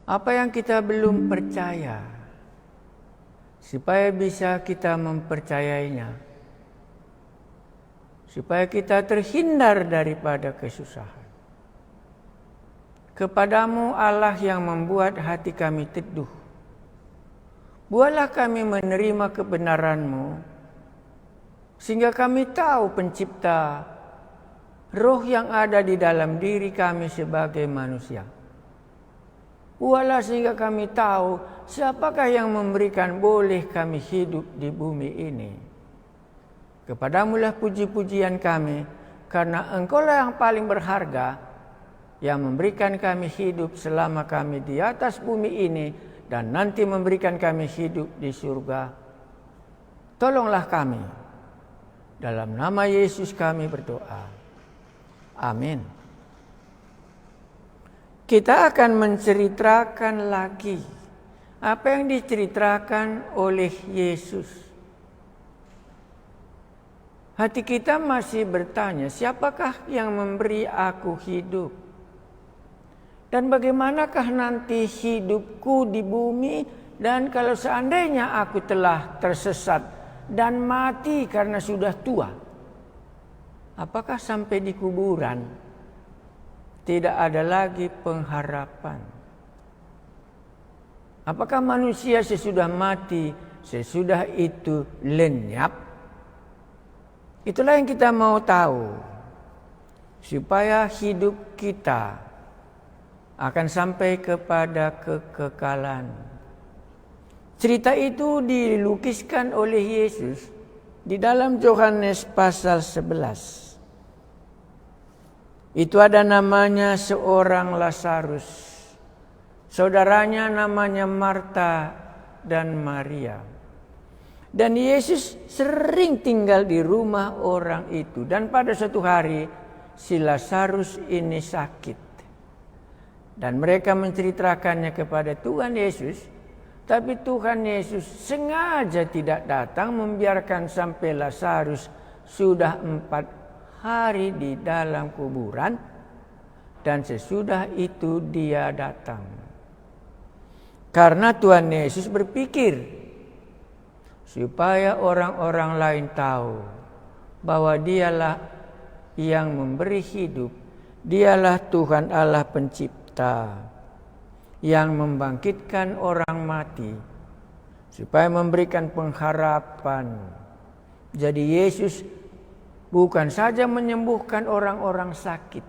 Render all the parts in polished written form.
Apa yang kita belum percaya, supaya bisa kita mempercayainya, supaya kita terhindar daripada kesusahan. Kepadamu Allah yang membuat hati kami teduh. Buatlah kami menerima kebenaran-Mu, sehingga kami tahu pencipta roh yang ada di dalam diri kami sebagai manusia. Buatlah sehingga kami tahu siapakah yang memberikan boleh kami hidup di bumi ini. Kepadamulah puji-pujian kami, karena Engkaulah yang paling berharga, yang memberikan kami hidup selama kami di atas bumi ini, dan nanti memberikan kami hidup di surga. Tolonglah kami. Dalam nama Yesus kami berdoa. Amin. Kita akan menceritakan lagi apa yang diceritakan oleh Yesus. Hati kita masih bertanya, siapakah yang memberi aku hidup? Dan bagaimanakah nanti hidupku di bumi? Dan kalau seandainya aku telah tersesat dan mati karena sudah tua, apakah sampai di kuburan tidak ada lagi pengharapan? Apakah manusia sesudah mati, sesudah itu lenyap? Itulah yang kita mau tahu, supaya hidup kita akan sampai kepada kekekalan. Cerita itu dilukiskan oleh Yesus di dalam Yohanes pasal 11. Itu ada namanya seorang Lazarus. Saudaranya namanya Marta dan Maria. Dan Yesus sering tinggal di rumah orang itu. Dan pada suatu hari si Lazarus ini sakit. Dan mereka menceritakannya kepada Tuhan Yesus. Tapi Tuhan Yesus sengaja tidak datang, membiarkan sampai Lazarus sudah 4 hari di dalam kuburan. Dan sesudah itu dia datang. Karena Tuhan Yesus berpikir supaya orang-orang lain tahu bahwa dialah yang memberi hidup. Dialah Tuhan Allah pencipta yang membangkitkan orang mati supaya memberikan pengharapan. Jadi Yesus bukan saja menyembuhkan orang-orang sakit,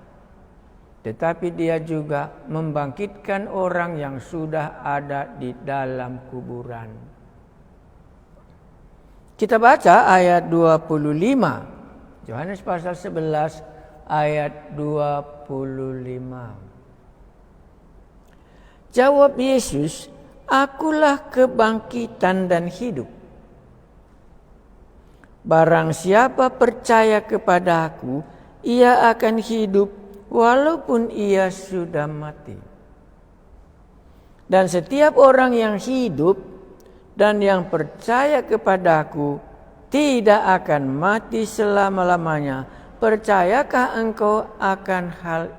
tetapi dia juga membangkitkan orang yang sudah ada di dalam kuburan. Kita baca ayat 25. Yohanes pasal 11 ayat 25. Jawab Yesus, "Akulah kebangkitan dan hidup. Barang siapa percaya kepada Aku, ia akan hidup walaupun ia sudah mati. Dan setiap orang yang hidup dan yang percaya kepada Aku tidak akan mati selama-lamanya. Percayakah engkau akan hal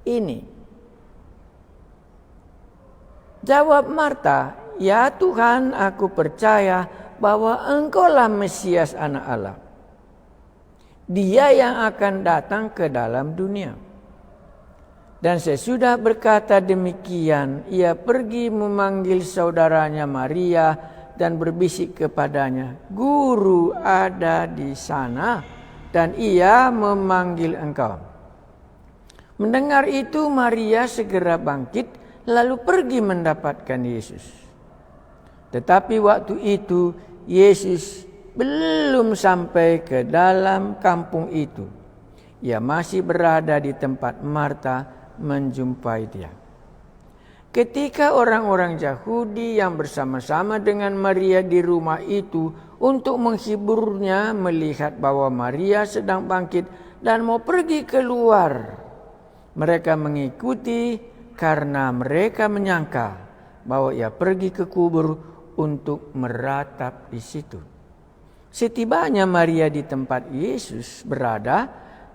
ini?" Jawab Marta, "Ya Tuhan, aku percaya bahwa Engkaulah Mesias Anak Allah, Dia yang akan datang ke dalam dunia." Dan sesudah berkata demikian, ia pergi memanggil saudaranya Maria dan berbisik kepadanya, "Guru ada di sana dan ia memanggil engkau." Mendengar itu Maria segera bangkit lalu pergi mendapatkan Yesus. Tetapi waktu itu Yesus belum sampai ke dalam kampung itu. Ia masih berada di tempat Marta menjumpai dia. Ketika orang-orang Yahudi yang bersama-sama dengan Maria di rumah itu untuk menghiburnya melihat bahwa Maria sedang bangkit dan mau pergi keluar, mereka mengikuti karena mereka menyangka bahwa ia pergi ke kubur untuk meratap di situ. Setibanya Maria di tempat Yesus berada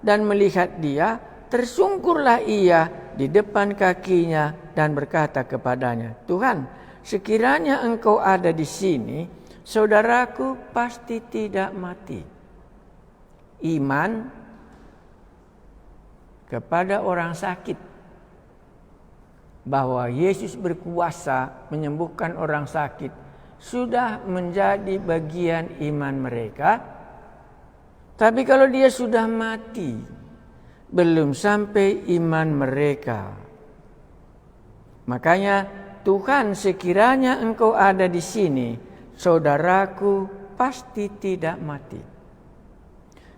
dan melihat dia, Tersungkurlah ia di depan kakinya dan berkata kepadanya, "Tuhan, sekiranya Engkau ada di sini, saudaraku pasti tidak mati." Iman kepada orang sakit, bahwa Yesus berkuasa menyembuhkan orang sakit, sudah menjadi bagian iman mereka. Tapi kalau dia sudah mati, belum sampai iman mereka. Makanya, "Tuhan, sekiranya Engkau ada di sini, saudaraku pasti tidak mati."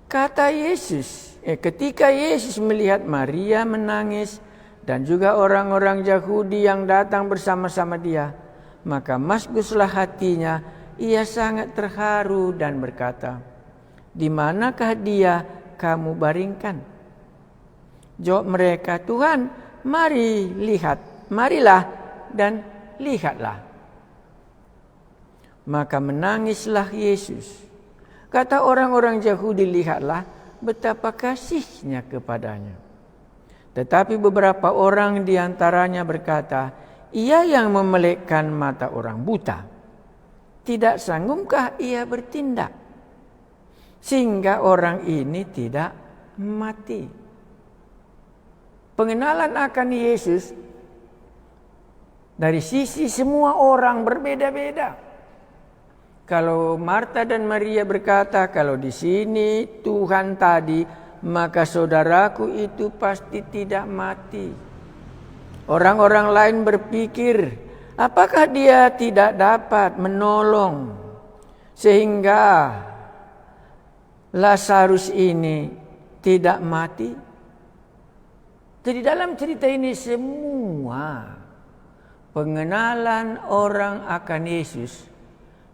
Kata Yesus, ketika Yesus melihat Maria menangis dan juga orang-orang Yahudi yang datang bersama-sama dia, maka masguslah hatinya, ia sangat terharu dan berkata, "Di manakah dia kamu baringkan?" Jawab mereka, "Tuhan, marilah dan lihatlah." Maka menangislah Yesus. Kata orang-orang Yahudi, "Lihatlah betapa kasihnya kepadanya." Tetapi beberapa orang diantaranya berkata, "Ia yang memelekkan mata orang buta, tidak sanggupkah ia bertindak sehingga orang ini tidak mati?" Pengenalan akan Yesus dari sisi semua orang berbeda-beda. Kalau Marta dan Maria berkata, "Kalau di sini Tuhan tadi, maka saudaraku itu pasti tidak mati." Orang-orang lain berpikir, apakah dia tidak dapat menolong sehingga Lazarus ini tidak mati? Jadi dalam cerita ini semua pengenalan orang akan Yesus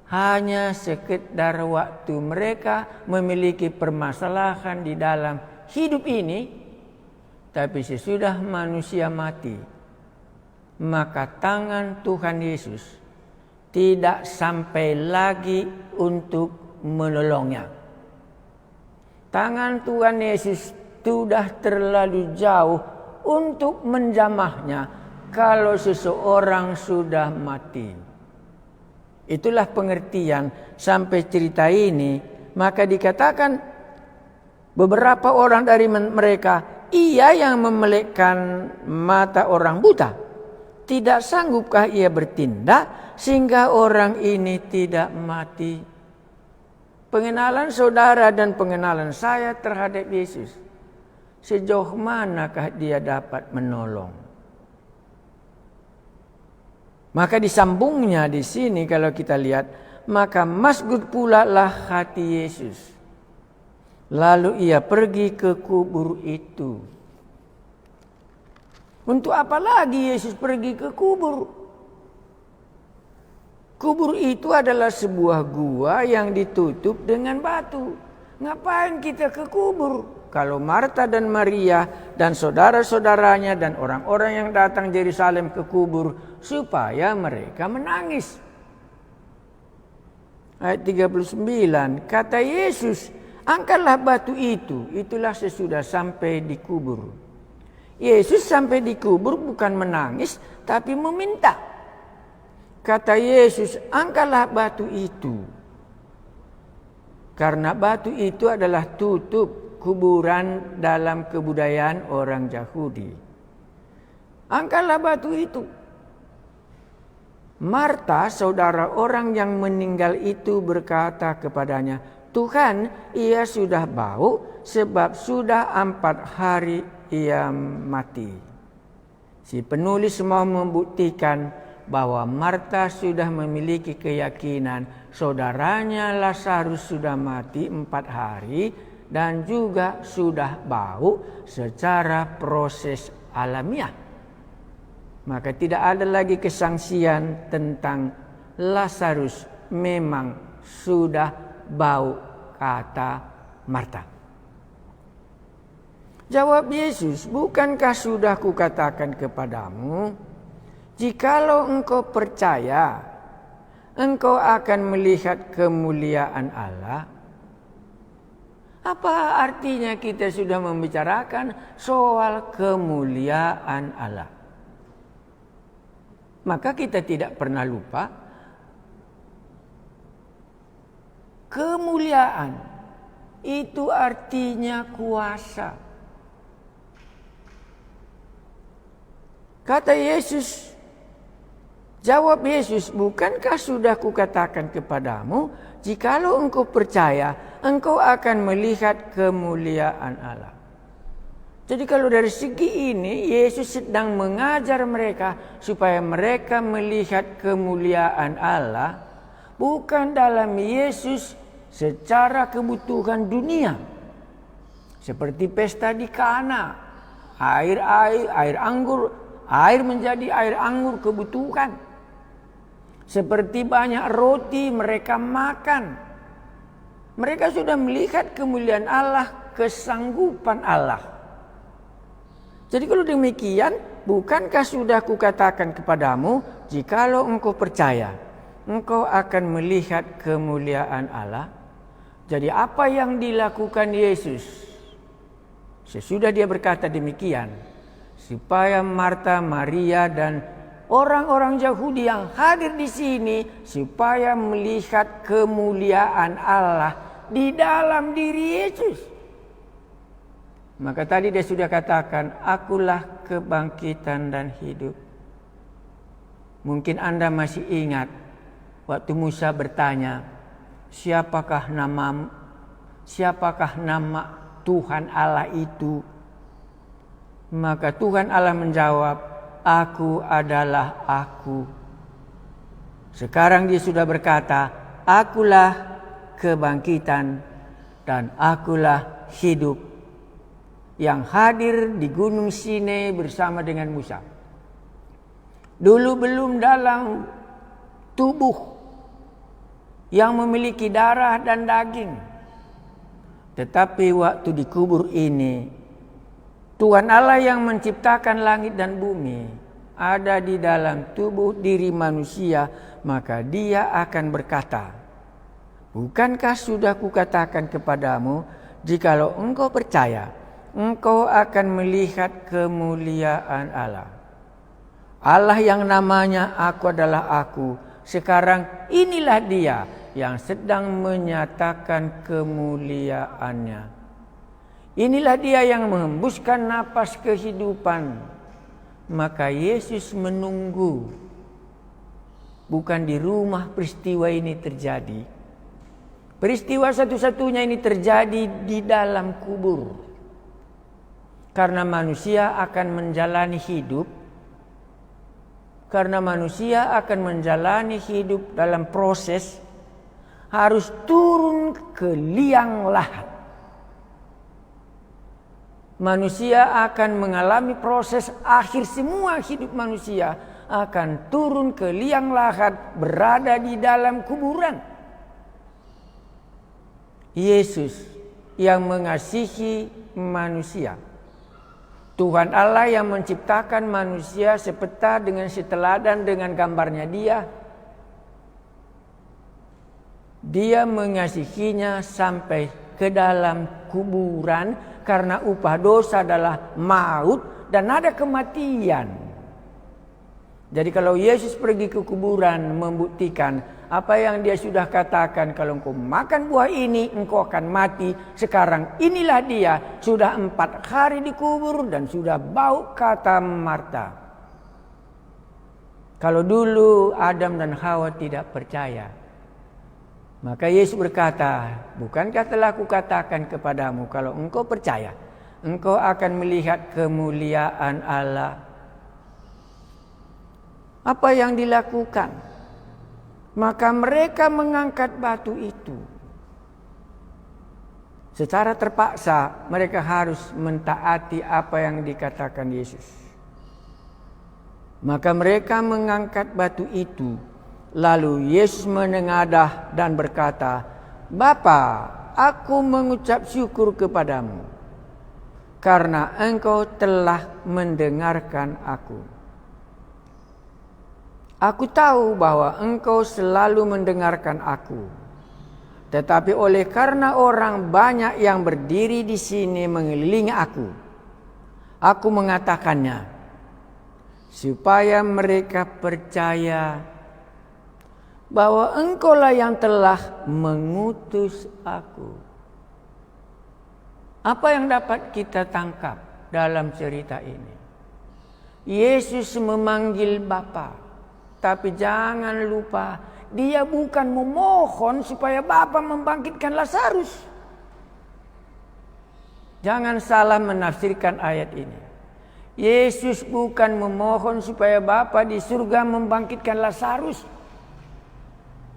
hanya sekedar waktu mereka memiliki permasalahan di dalam hidup ini. Tapi sesudah manusia mati, maka tangan Tuhan Yesus tidak sampai lagi untuk menolongnya. Tangan Tuhan Yesus sudah terlalu jauh untuk menjamahnya kalau seseorang sudah mati. Itulah pengertian sampai cerita ini. Maka dikatakan beberapa orang dari mereka, "Ia yang memelekkan mata orang buta, tidak sanggupkah ia bertindak sehingga orang ini tidak mati?" Pengenalan saudara dan pengenalan saya terhadap Yesus, sejauh manakah dia dapat menolong? Maka disambungnya di sini kalau kita lihat, maka masgud pula lah hati Yesus. Lalu ia pergi ke kubur itu. Untuk apa lagi Yesus pergi ke kubur? Kubur itu adalah sebuah gua yang ditutup dengan batu. Ngapain kita ke kubur? Kalau Marta dan Maria dan saudara-saudaranya dan orang-orang yang datang Yerusalem ke kubur supaya mereka menangis. Ayat 39, kata Yesus, "Angkatlah batu itu." Itulah sesudah sampai di kubur. Yesus sampai di kubur bukan menangis, tapi meminta. Kata Yesus, "Angkatlah batu itu." Karena batu itu adalah tutup kuburan dalam kebudayaan orang Yahudi. Angkatlah batu itu. Marta, saudara orang yang meninggal itu, berkata kepadanya, "Tuhan, ia sudah bau sebab sudah 4 hari ia mati." Si penulis mau membuktikan bahwa Marta sudah memiliki keyakinan saudaranya Lazarus sudah mati 4 hari dan juga sudah bau secara proses alamiah. Maka tidak ada lagi kesangsian tentang Lazarus memang sudah bau, kata Marta. Jawab Yesus, "Bukankah sudah kukatakan kepadamu, jikalau engkau percaya, engkau akan melihat kemuliaan Allah?" Apa artinya kita sudah membicarakan soal kemuliaan Allah? Maka kita tidak pernah lupa kemuliaan itu artinya kuasa. Kata Yesus, jawab Yesus, bukankah sudah kukatakan kepadamu, jikalau engkau percaya, engkau akan melihat kemuliaan Allah. Jadi kalau dari segi ini, Yesus sedang mengajar mereka supaya mereka melihat kemuliaan Allah, bukan dalam Yesus secara kebutuhan dunia. Seperti pesta di Kana, air anggur, air menjadi air anggur kebutuhan. Seperti banyak roti mereka makan. Mereka sudah melihat kemuliaan Allah, kesanggupan Allah. Jadi kalau demikian, bukankah sudah kukatakan kepadamu, jikalau engkau percaya, engkau akan melihat kemuliaan Allah. Jadi apa yang dilakukan Yesus sesudah dia berkata demikian, supaya Marta, Maria dan orang-orang Yahudi yang hadir di sini supaya melihat kemuliaan Allah di dalam diri Yesus. Maka tadi dia sudah katakan, akulah kebangkitan dan hidup. Mungkin Anda masih ingat waktu Musa bertanya, siapakah nama Tuhan Allah itu? Maka Tuhan Allah menjawab, aku adalah aku. Sekarang dia sudah berkata, akulah kebangkitan dan akulah hidup, yang hadir di Gunung Sinai bersama dengan Musa. Dulu belum dalam tubuh yang memiliki darah dan daging. Tetapi waktu dikubur ini, Tuhan Allah yang menciptakan langit dan bumi ada di dalam tubuh diri manusia, maka dia akan berkata, bukankah sudah kukatakan kepadamu, jikalau engkau percaya, engkau akan melihat kemuliaan Allah. Allah yang namanya aku adalah aku. Sekarang inilah dia yang sedang menyatakan kemuliaannya. Inilah dia yang menghembuskan napas kehidupan. Maka Yesus menunggu. Bukan di rumah peristiwa ini terjadi. Peristiwa satu-satunya ini terjadi di dalam kubur. Karena manusia akan menjalani hidup. Karena manusia akan menjalani hidup dalam proses harus turun ke liang lahat. Manusia akan mengalami proses akhir semua hidup manusia akan turun ke liang lahat, berada di dalam kuburan. Yesus yang mengasihi manusia, Tuhan Allah yang menciptakan manusia sepeta dengan seteladan dengan gambarnya dia mengasihinya sampai ke dalam kuburan, karena upah dosa adalah maut dan ada kematian. Jadi kalau Yesus pergi ke kuburan membuktikan apa yang dia sudah katakan, kalau engkau makan buah ini engkau akan mati. Sekarang inilah dia, sudah 4 hari dikubur dan sudah bau, kata Marta. Kalau dulu Adam dan Hawa tidak percaya, maka Yesus berkata, bukankah telah kukatakan kepadamu, kalau engkau percaya, engkau akan melihat kemuliaan Allah. Apa yang dilakukan? Maka mereka mengangkat batu itu. Secara terpaksa mereka harus mentaati apa yang dikatakan Yesus. Maka mereka mengangkat batu itu. Lalu Yesus menengadah dan berkata, Bapa, aku mengucap syukur kepadamu, karena engkau telah mendengarkan aku. Aku tahu bahwa engkau selalu mendengarkan aku. Tetapi oleh karena orang banyak yang berdiri di sini mengelilingi aku mengatakannya, supaya mereka percaya bahwa Engkaulah yang telah mengutus aku. Apa yang dapat kita tangkap dalam cerita ini? Yesus memanggil Bapa, tapi jangan lupa dia bukan memohon supaya Bapa membangkitkan Lazarus. Jangan salah menafsirkan ayat ini. Yesus bukan memohon supaya Bapa di surga membangkitkan Lazarus.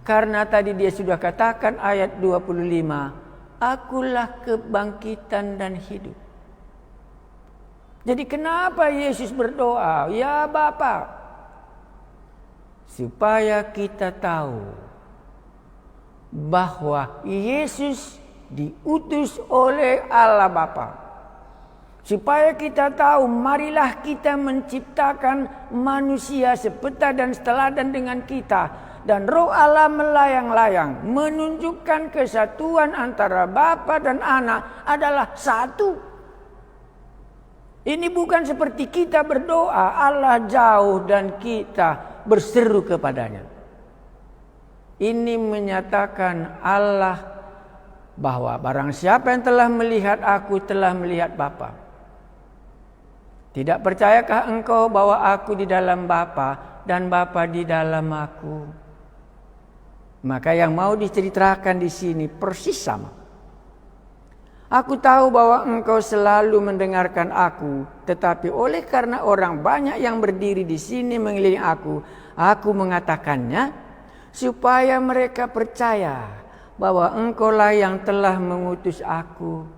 Karena tadi dia sudah katakan ayat 25, akulah kebangkitan dan hidup. Jadi kenapa Yesus berdoa, ya Bapa? Supaya kita tahu bahwa Yesus diutus oleh Allah Bapa. Supaya kita tahu, marilah kita menciptakan manusia sepeta dan seteladan dengan kita. Dan Roh Allah melayang-layang menunjukkan kesatuan antara Bapa dan Anak adalah satu. Ini bukan seperti kita berdoa, Allah jauh dan kita berseru kepadanya. Ini menyatakan Allah bahwa barang siapa yang telah melihat aku telah melihat Bapa. Tidak percayakah engkau bahwa aku di dalam Bapa dan Bapa di dalam aku? Maka yang mau diceritakan di sini persis sama. Aku tahu bahwa engkau selalu mendengarkan aku, tetapi oleh karena orang banyak yang berdiri di sini mengelilingi aku mengatakannya supaya mereka percaya bahwa engkaulah yang telah mengutus aku.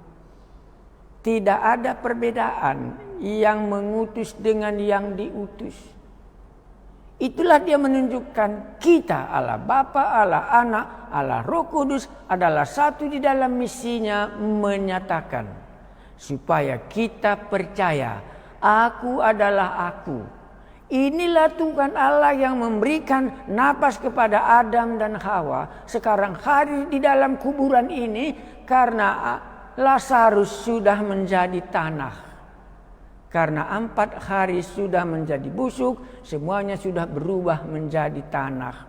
Tidak ada perbedaan yang mengutus dengan yang diutus. Itulah dia menunjukkan kita, Allah Bapa, Allah Anak, Allah Roh Kudus adalah satu di dalam misinya, menyatakan supaya kita percaya aku adalah aku. Inilah Tuhan Allah yang memberikan napas kepada Adam dan Hawa sekarang hari di dalam kuburan ini karena Lazarus sudah menjadi tanah. Karena 4 hari sudah menjadi busuk, semuanya sudah berubah menjadi tanah.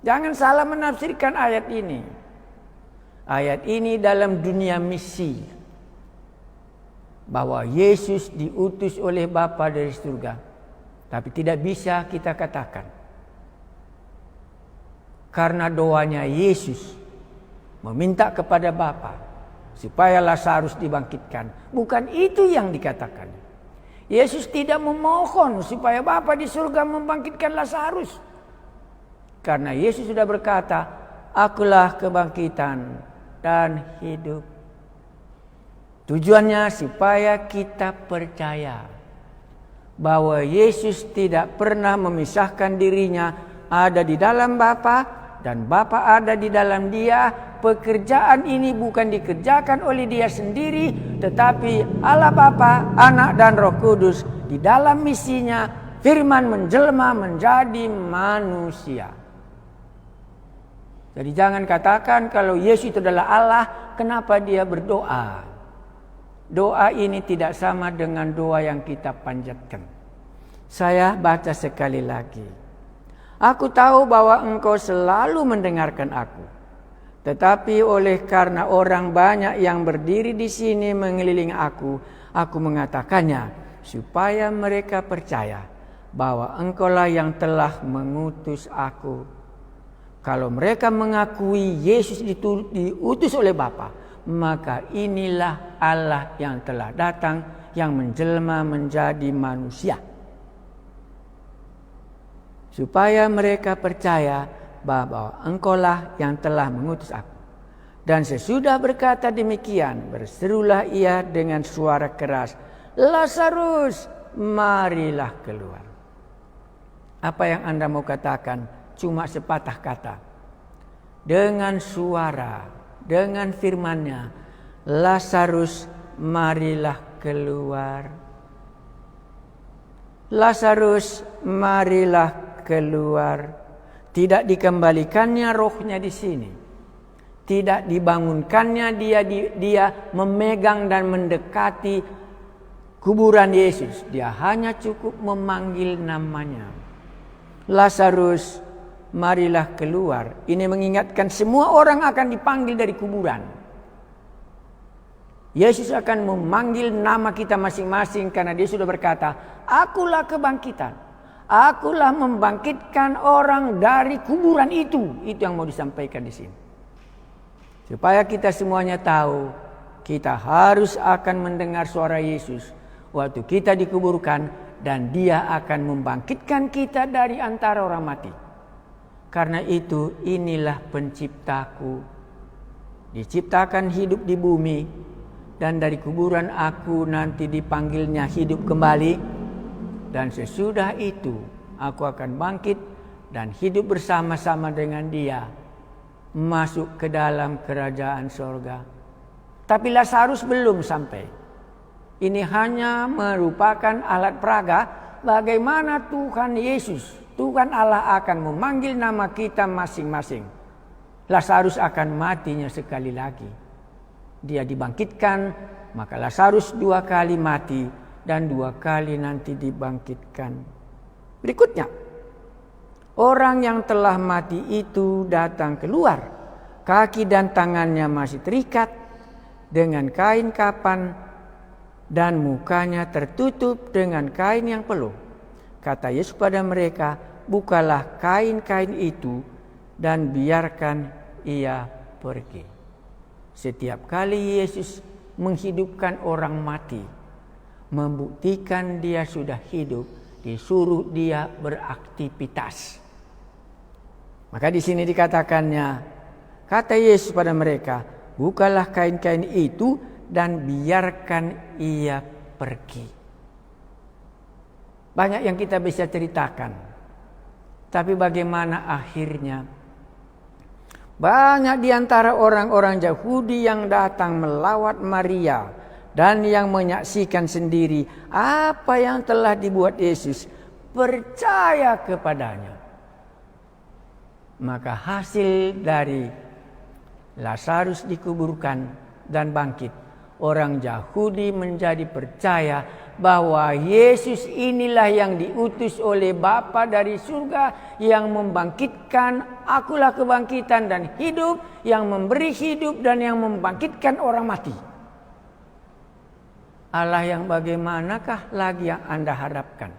Jangan salah menafsirkan ayat ini. Ayat ini dalam dunia misi. Bahwa Yesus diutus oleh Bapa dari surga. Tapi tidak bisa kita katakan. Karena doanya Yesus meminta kepada Bapa supaya Lazarus dibangkitkan. Bukan itu yang dikatakan. Yesus tidak memohon supaya Bapa di surga membangkitkan Lazarus. Karena Yesus sudah berkata, akulah kebangkitan dan hidup. Tujuannya supaya kita percaya bahwa Yesus tidak pernah memisahkan dirinya, ada di dalam Bapa dan Bapa ada di dalam Dia. Pekerjaan ini bukan dikerjakan oleh dia sendiri, tetapi Allah Bapa, Anak dan Roh Kudus di dalam misinya, firman menjelma menjadi manusia. Jadi jangan katakan kalau Yesus itu adalah Allah, kenapa dia berdoa? Doa ini tidak sama dengan doa yang kita panjatkan. Saya baca sekali lagi. Aku tahu bahwa engkau selalu mendengarkan aku. Tetapi oleh karena orang banyak yang berdiri di sini mengelilingi aku mengatakannya supaya mereka percaya bahwa engkaulah yang telah mengutus aku. Kalau mereka mengakui Yesus diutus oleh Bapa, maka inilah Allah yang telah datang yang menjelma menjadi manusia. Supaya mereka percaya bahwa engkaulah yang telah mengutus aku. Dan sesudah berkata demikian, berserulah ia dengan suara keras, Lazarus, marilah keluar. Apa yang Anda mau katakan? Cuma sepatah kata. Dengan suara, dengan firman-Nya, Lazarus, marilah keluar. Lazarus, marilah keluar. Tidak dikembalikannya rohnya di sini. Tidak dibangunkannya dia memegang dan mendekati kuburan Yesus. Dia hanya cukup memanggil namanya. Lazarus, marilah keluar. Ini mengingatkan semua orang akan dipanggil dari kuburan. Yesus akan memanggil nama kita masing-masing karena dia sudah berkata, akulah kebangkitan. Akulah membangkitkan orang dari kuburan itu. Itu yang mau disampaikan di sini. Supaya kita semuanya tahu, kita harus akan mendengar suara Yesus waktu kita dikuburkan, dan dia akan membangkitkan kita dari antara orang mati. Karena itu inilah penciptaku, diciptakan hidup di bumi, dan dari kuburan aku nanti dipanggilnya hidup kembali, dan sesudah itu aku akan bangkit dan hidup bersama-sama dengan dia, masuk ke dalam kerajaan sorga. Tapi Lazarus belum sampai. Ini hanya merupakan alat peraga bagaimana Tuhan Yesus, Tuhan Allah akan memanggil nama kita masing-masing. Lazarus akan matinya sekali lagi. Dia dibangkitkan, maka Lazarus 2 kali mati dan 2 kali nanti dibangkitkan. Berikutnya, orang yang telah mati itu datang keluar. Kaki dan tangannya masih terikat dengan kain kapan dan mukanya tertutup dengan kain yang peluh. Kata Yesus pada mereka, bukalah kain-kain itu dan biarkan ia pergi. Setiap kali Yesus menghidupkan orang mati, membuktikan dia sudah hidup, disuruh dia beraktivitas. Maka di sini dikatakannya, kata Yesus pada mereka, bukalah kain-kain itu dan biarkan ia pergi. Banyak yang kita bisa ceritakan, tapi bagaimana akhirnya? Banyak di antara orang-orang Yahudi yang datang melawat Maria dan yang menyaksikan sendiri apa yang telah dibuat Yesus, percaya kepadanya. Maka hasil dari Lazarus dikuburkan dan bangkit, orang Yahudi menjadi percaya bahwa Yesus inilah yang diutus oleh Bapa dari surga, yang membangkitkan, akulah kebangkitan dan hidup, yang memberi hidup dan yang membangkitkan orang mati. Allah yang bagaimanakah lagi yang Anda harapkan?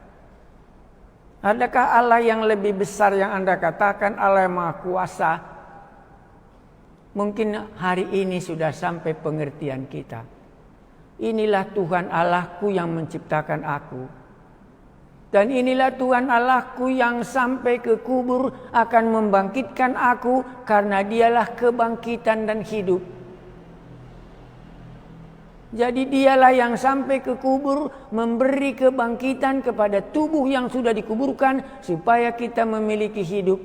Adakah Allah yang lebih besar yang Anda katakan Allah yang Maha Kuasa? Mungkin hari ini sudah sampai pengertian kita. Inilah Tuhan Allahku yang menciptakan aku. Dan inilah Tuhan Allahku yang sampai ke kubur akan membangkitkan aku, karena dialah kebangkitan dan hidup. Jadi dialah yang sampai ke kubur memberi kebangkitan kepada tubuh yang sudah dikuburkan supaya kita memiliki hidup.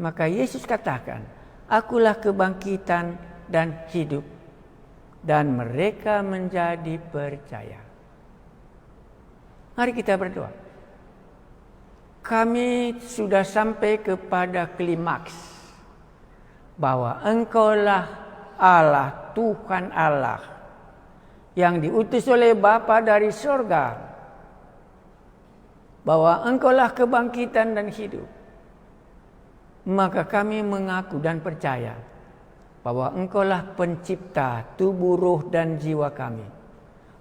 Maka Yesus katakan, akulah kebangkitan dan hidup. Dan mereka menjadi percaya. Mari kita berdoa. Kami sudah sampai kepada klimaks bahwa Engkaulah Allah, Tuhan Allah, yang diutus oleh Bapa dari surga, bahwa Engkaulah kebangkitan dan hidup. Maka kami mengaku dan percaya bahwa Engkaulah pencipta tubuh, roh dan jiwa kami.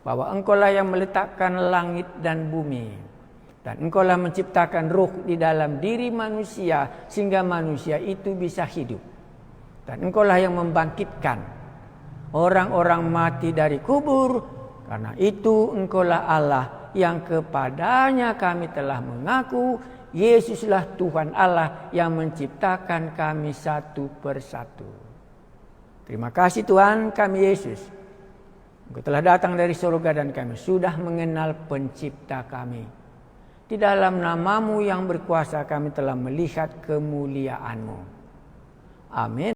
Bahwa Engkaulah yang meletakkan langit dan bumi. Dan Engkaulah menciptakan roh di dalam diri manusia sehingga manusia itu bisa hidup. Dan Engkaulah yang membangkitkan orang-orang mati dari kubur. Karena itu Engkaulah Allah yang kepadanya kami telah mengaku Yesuslah Tuhan Allah yang menciptakan kami satu persatu. Terima kasih Tuhan kami Yesus. Engkau telah datang dari surga dan kami sudah mengenal pencipta kami. Di dalam nama-Mu yang berkuasa kami telah melihat kemuliaan-Mu. Amin.